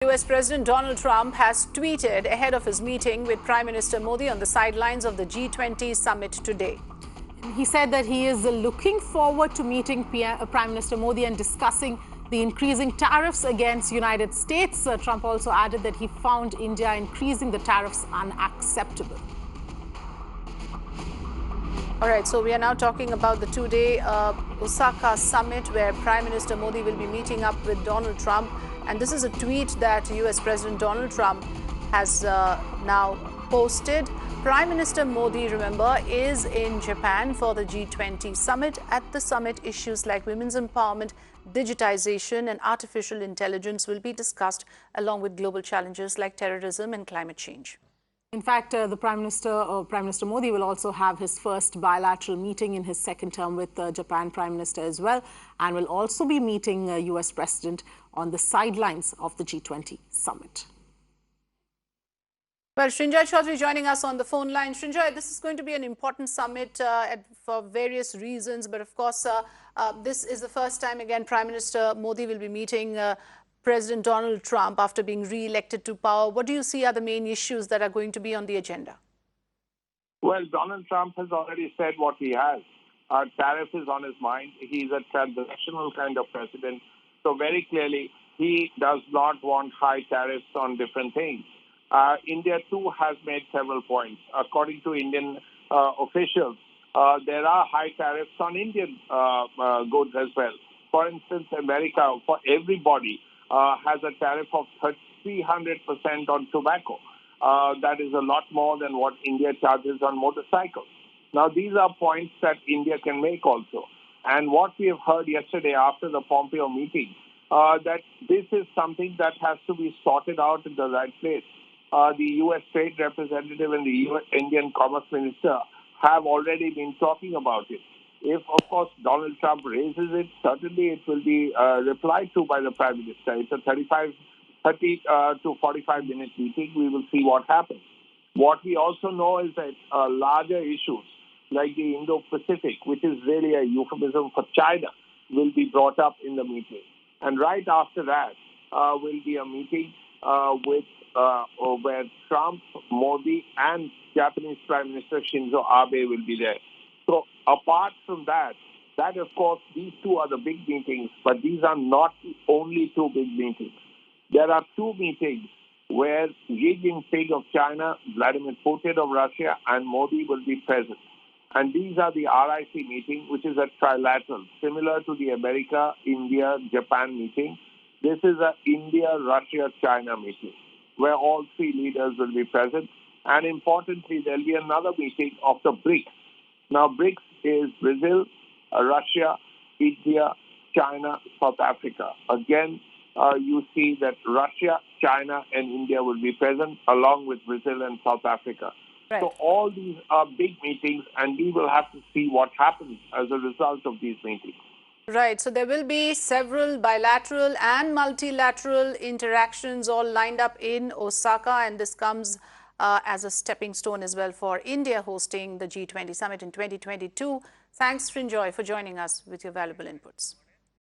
US President Donald Trump has tweeted ahead of his meeting with Prime Minister Modi on the sidelines of the G20 Summit today. He said that he is looking forward to meeting Prime Minister Modi and discussing the increasing tariffs against United States. Trump also added that he found India increasing the tariffs unacceptable. All right, so we are now talking about the two-day Osaka summit where Prime Minister Modi will be meeting up with Donald Trump. And this is a tweet that US President Donald Trump has now posted. Prime Minister Modi, remember, is in Japan for the G20 summit. At the summit, issues like women's empowerment, digitization and artificial intelligence will be discussed, along with global challenges like terrorism and climate change. In fact, the Prime Minister Modi will also have his first bilateral meeting in his second term with the Japan Prime Minister as well, and will also be meeting US President on the sidelines of the G20 summit. Well, Srinjoy Chaudhary joining us on the phone line. Srinjoy, this is going to be an important summit for various reasons, but of course, this is the first time again Prime Minister Modi will be meeting President Donald Trump after being re-elected to power. What do you see are the main issues that are going to be on the agenda? Well, Donald Trump has already said what he has. Tariff is on his mind. He's a transactional kind of president. So very clearly, he does not want high tariffs on different things. India, too, has made several points. According to Indian officials, there are high tariffs on Indian goods as well. For instance, America, for everybody, has a tariff of 300% on tobacco. That is a lot more than what India charges on motorcycles. Now, these are points that India can make also. And what we have heard yesterday after the Pompeo meeting, that this is something that has to be sorted out in the right place. The U.S. Trade Representative and the Indian Commerce Minister have already been talking about it. If, of course, Donald Trump raises it, certainly it will be replied to by the Prime Minister. It's a 30 to 45-minute meeting. We will see what happens. What we also know is that larger issues like the Indo-Pacific, which is really a euphemism for China, will be brought up in the meeting. And right after that will be a meeting where Trump, Modi, and Japanese Prime Minister Shinzo Abe will be there. So apart from that, of course, these two are the big meetings, but these are not the only two big meetings. There are two meetings where Xi Jinping of China, Vladimir Putin of Russia, and Modi will be present. And these are the RIC meeting, which is a trilateral, similar to the America, India, Japan meeting. This is a India, Russia, China meeting, where all three leaders will be present. And importantly, there will be another meeting of the BRICS. Now, BRICS is Brazil, Russia, India, China, South Africa. Again, you see that Russia, China, and India will be present, along with Brazil and South Africa. Right. So all these are big meetings, and we will have to see what happens as a result of these meetings. Right. So there will be several bilateral and multilateral interactions all lined up in Osaka, and this comes as a stepping stone as well for India hosting the G20 Summit in 2022. Thanks, Srinjoy, for joining us with your valuable inputs.